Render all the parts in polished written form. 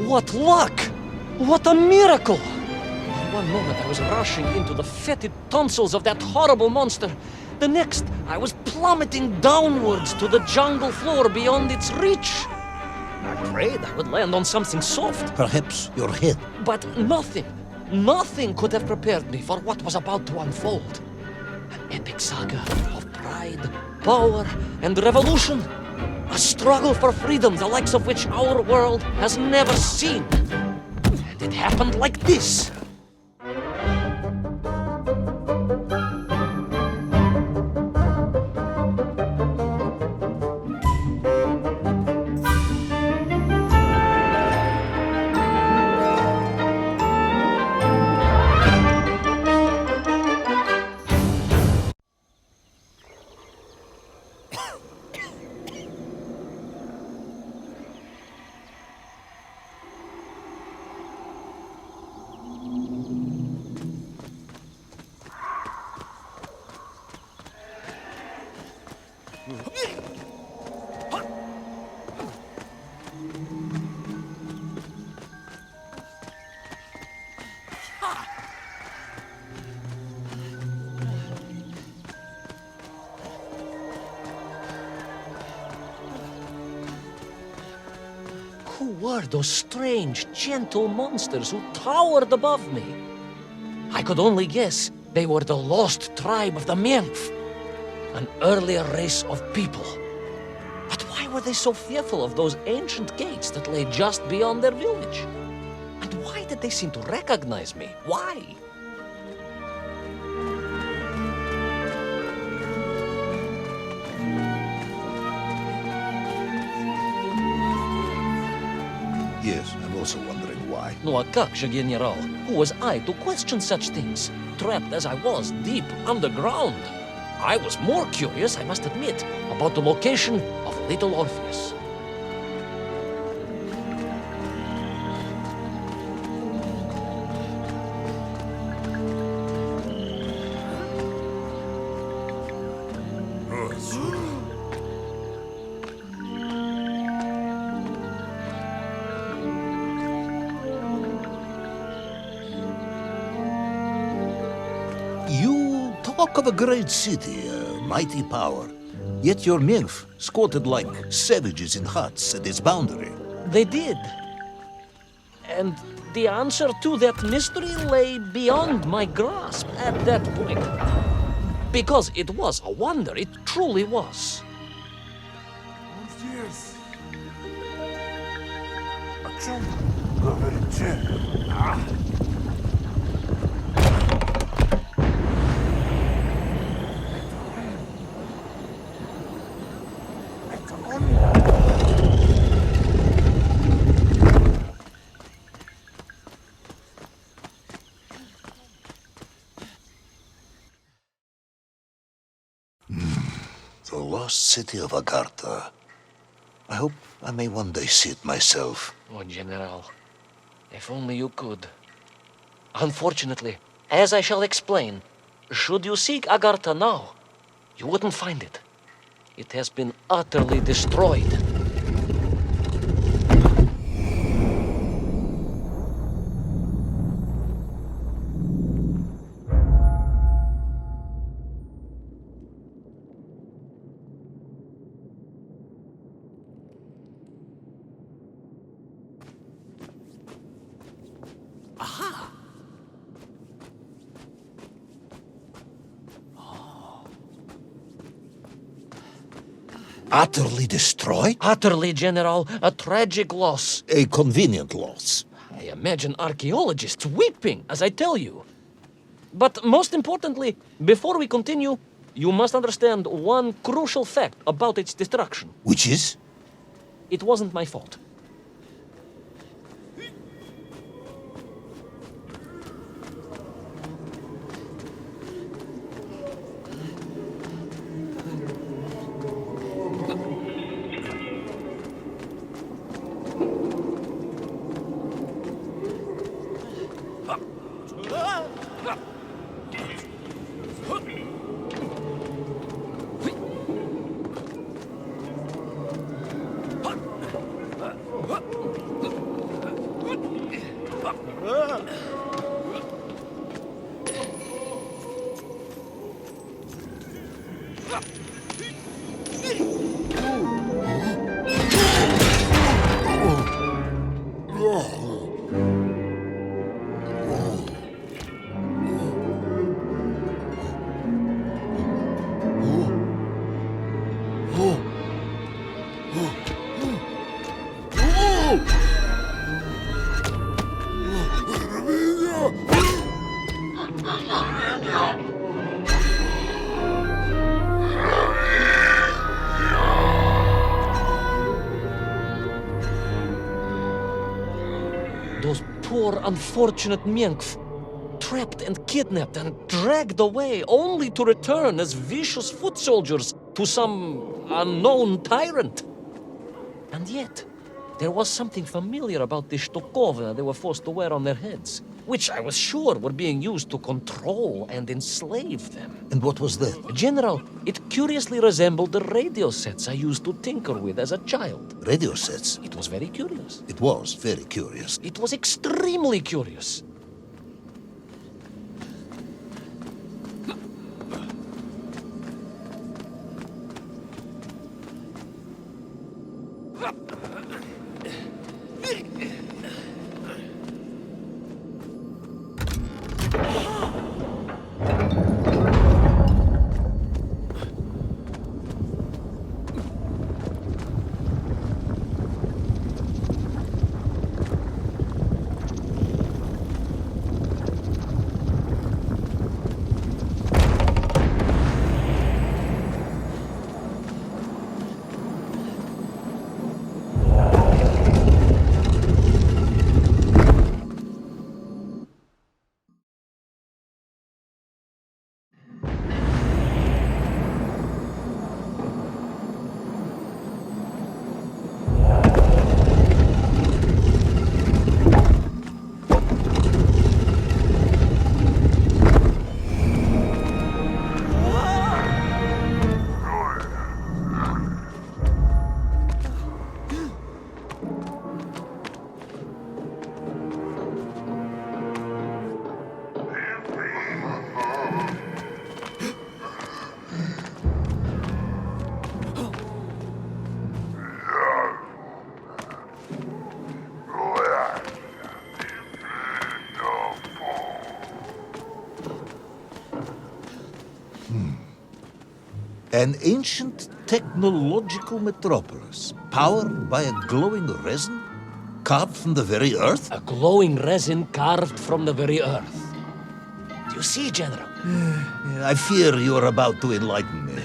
What luck! What a miracle! One moment I was rushing into the fetid tonsils of that horrible monster. The next, I was plummeting downwards to the jungle floor beyond its reach. I prayed I would land on something soft. Perhaps your head. But nothing could have prepared me for what was about to unfold. An epic saga of pride, power, and revolution. A struggle for freedom the likes of which our world has never seen. And it happened like this. Who were those strange, gentle monsters who towered above me? I could only guess they were the lost tribe of the Menf, an earlier race of people. But why were they so fearful of those ancient gates that lay just beyond their village? And why did they seem to recognize me? Why? Yes, I'm also wondering why. No, a как же, General? Who was I to question such things? Trapped as I was deep underground. I was more curious, I must admit, about the location of little Orpheus. You talk of a great city, a mighty power. Yet your nymph squatted like savages in huts at its boundary. They did. And the answer to that mystery lay beyond my grasp at that point. Because it was a wonder, it truly was. Orpheus! The lost city of Agartha. I hope I may one day see it myself. Oh, General, if only you could. Unfortunately, as I shall explain, should you seek Agartha now, you wouldn't find it. It has been utterly destroyed. Utterly destroyed? Utterly, General, a tragic loss. A convenient loss. I imagine archaeologists weeping as I tell you. But most importantly, before we continue, you must understand one crucial fact about its destruction. Which is? It wasn't my fault. Those poor, unfortunate Minkf, trapped and kidnapped and dragged away, only to return as vicious foot soldiers to some unknown tyrant. And yet, there was something familiar about the Shtokova they were forced to wear on their heads, which I was sure were being used to control and enslave them. And what was that? General, it curiously resembled the radio sets I used to tinker with as a child. Radio sets. It was very curious. It was very curious. It was extremely curious. An ancient technological metropolis, powered by a glowing resin, carved from the very earth? A glowing resin carved from the very earth. Do you see, General? I fear you are about to enlighten me.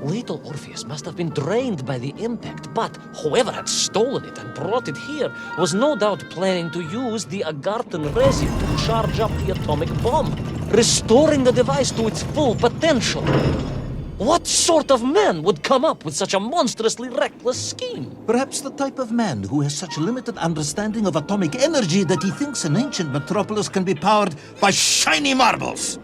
Little Orpheus must have been drained by the impact, but whoever had stolen it and brought it here was no doubt planning to use the Agarthan resin to charge up the atomic bomb, restoring the device to its full potential. What sort of man would come up with such a monstrously reckless scheme? Perhaps the type of man who has such limited understanding of atomic energy that he thinks an ancient metropolis can be powered by shiny marbles.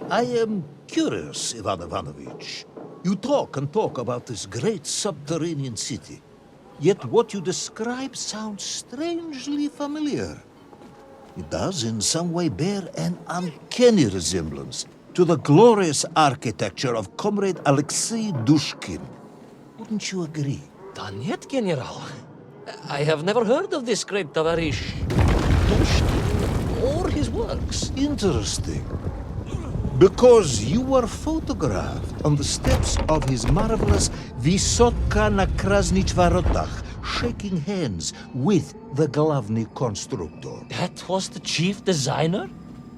I am curious, Ivan Ivanovich. You talk and talk about this great subterranean city. Yet what you describe sounds strangely familiar. It does in some way bear an uncanny resemblance to the glorious architecture of Comrade Alexei Dushkin. Wouldn't you agree? Danyet, General. I have never heard of this great Tavarish Dushkin or his works. Interesting. Because you were photographed on the steps of his marvelous Vysotka na Krasnich Varotach, shaking hands with the Glavny Constructor. That was the chief designer?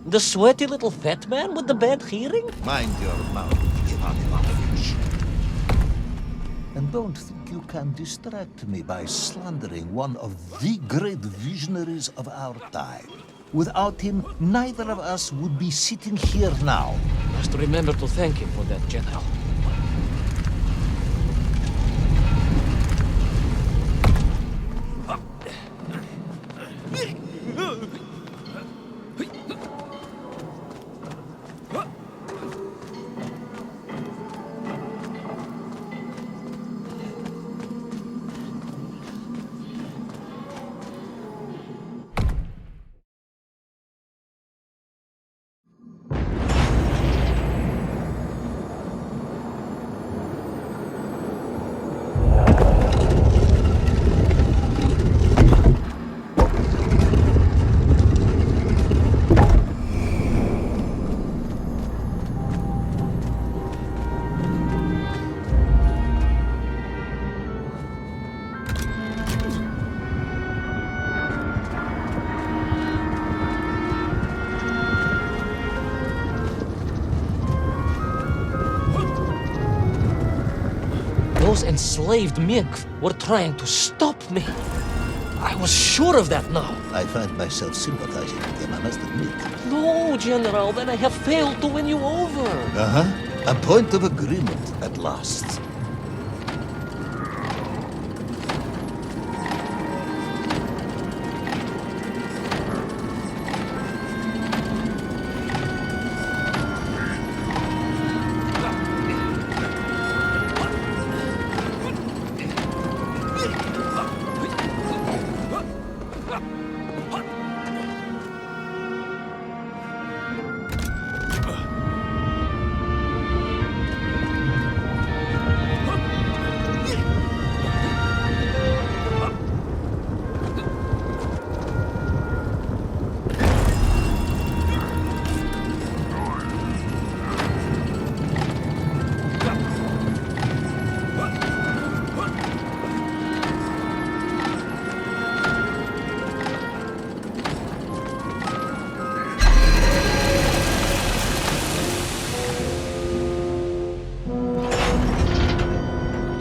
The sweaty little fat man with the bad hearing? Mind your mouth, Ivan Ivanovich. And don't think you can distract me by slandering one of the great visionaries of our time. Without him, neither of us would be sitting here now. Must remember to thank him for that, General. Those enslaved Mink were trying to stop me. I was sure of that now. I find myself sympathizing with them, I must admit. No, General, then I have failed to win you over. A point of agreement at last.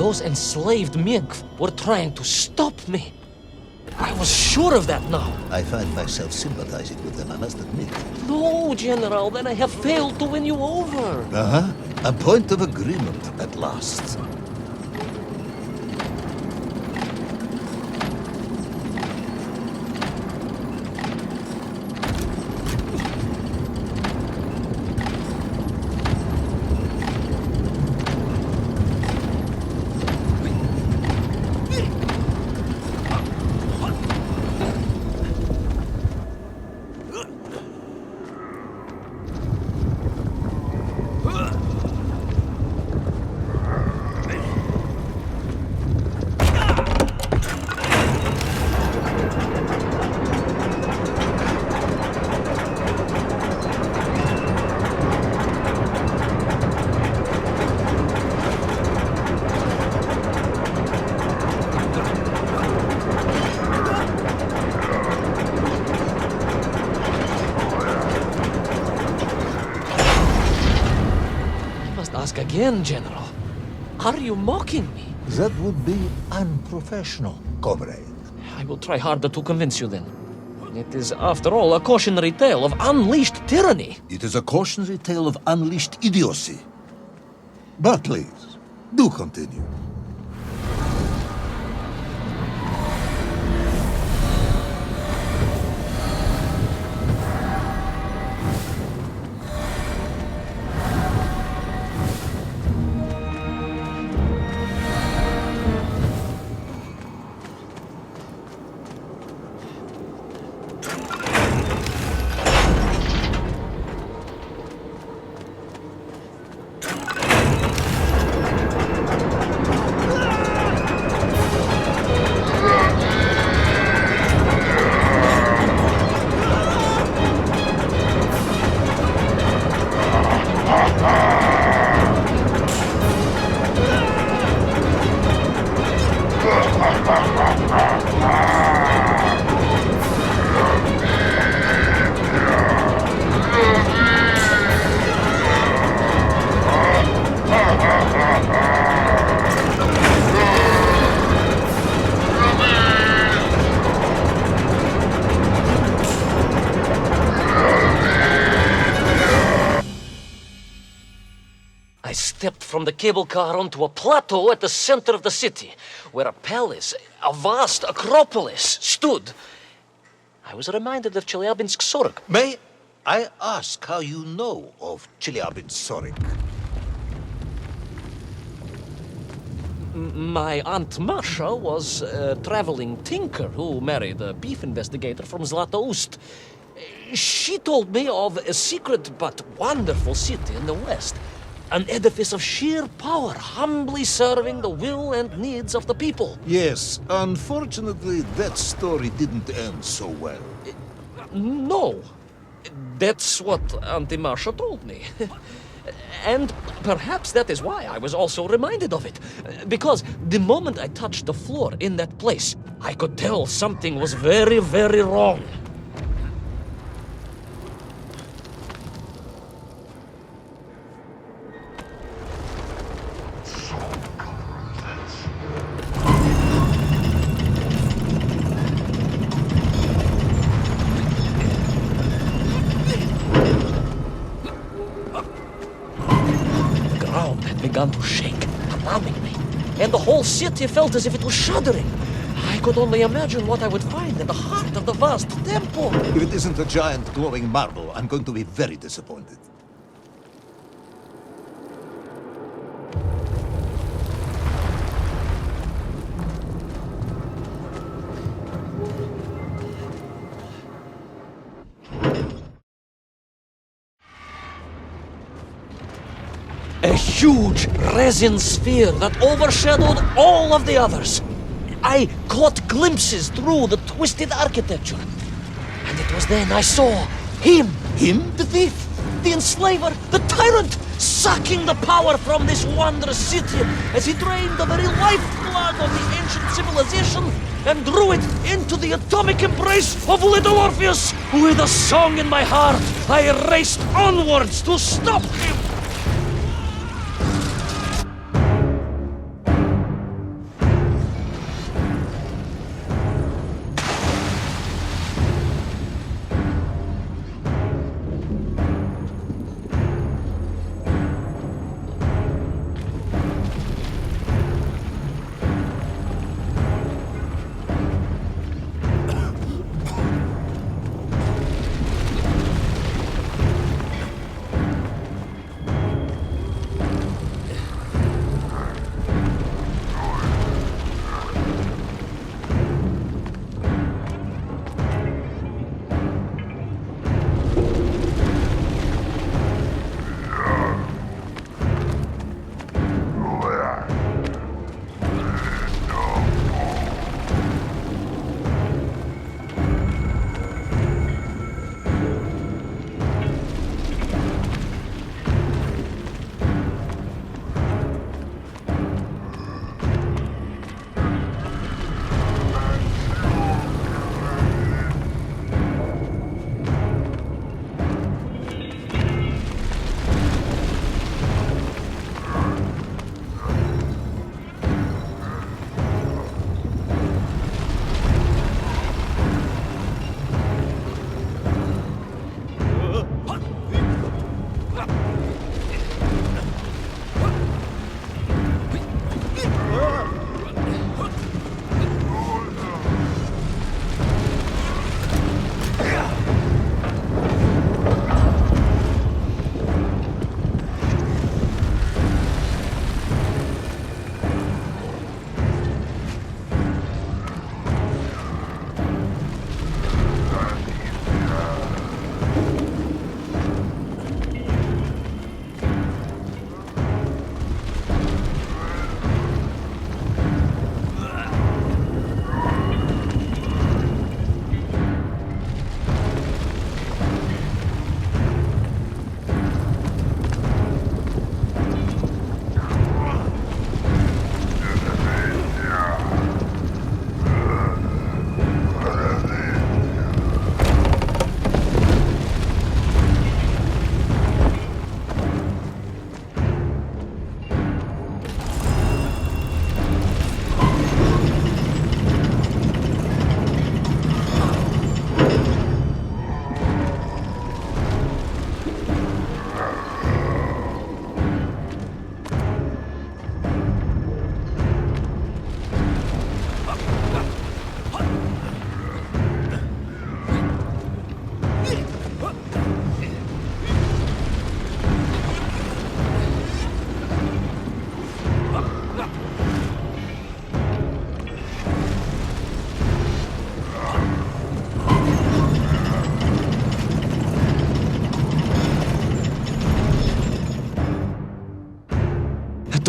those enslaved Mink were trying to stop me. I was sure of that now. I find myself sympathizing with them, I must admit. No, General, then I have failed to win you over. Uh-huh. A point of agreement at last. Ask again, General. Are you mocking me? That would be unprofessional, comrade. I will try harder to convince you then. It is, after all, a cautionary tale of unleashed tyranny. It is a cautionary tale of unleashed idiocy. But please, do continue. I stepped from the cable car onto a plateau at the center of the city, where a palace, a vast acropolis, stood. I was reminded of Chelyabinsk Sorok. May I ask how you know of Chelyabinsk Sorok? My Aunt Masha was a traveling tinker who married a beef investigator from Zlatoust. She told me of a secret but wonderful city in the west. An edifice of sheer power, humbly serving the will and needs of the people. Yes, unfortunately, that story didn't end so well. No. That's what Auntie Marcia told me. And perhaps that is why I was also reminded of it. Because the moment I touched the floor in that place, I could tell something was very, very wrong. Began to shake, alarming me, and the whole city felt as if it was shuddering. I could only imagine what I would find in the heart of the vast temple. If it isn't a giant glowing marble, I'm going to be very disappointed. A huge resin sphere that overshadowed all of the others. I caught glimpses through the twisted architecture. And it was then I saw him. Him? The thief, the enslaver, the tyrant, sucking the power from this wondrous city as he drained the very lifeblood of the ancient civilization and drew it into the atomic embrace of little Orpheus. With a song in my heart, I raced onwards to stop him.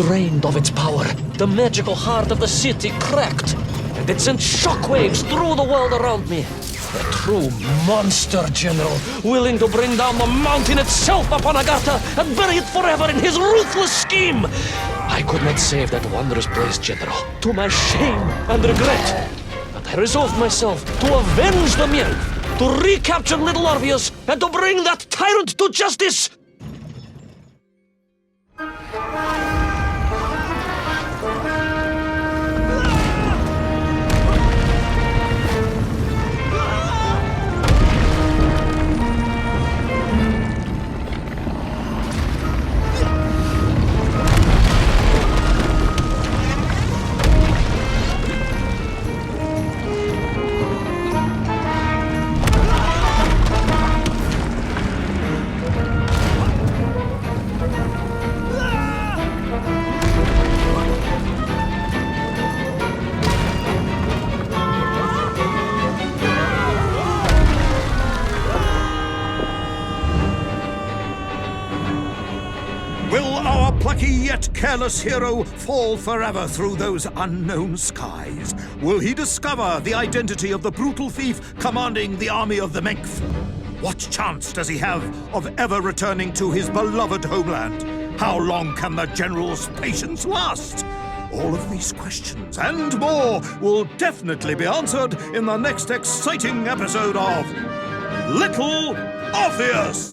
Drained of its power, the magical heart of the city cracked, and it sent shockwaves through the world around me. A true monster general, willing to bring down the mountain itself upon Agartha and bury it forever in his ruthless scheme. I could not save that wondrous place, General, to my shame and regret. But I resolved myself to avenge the Myrmh, to recapture little Orpheus, and to bring that tyrant to justice. Will our plucky yet careless hero fall forever through those unknown skies? Will he discover the identity of the brutal thief commanding the army of the Mength? What chance does he have of ever returning to his beloved homeland? How long can the general's patience last? All of these questions and more will definitely be answered in the next exciting episode of Little Orpheus!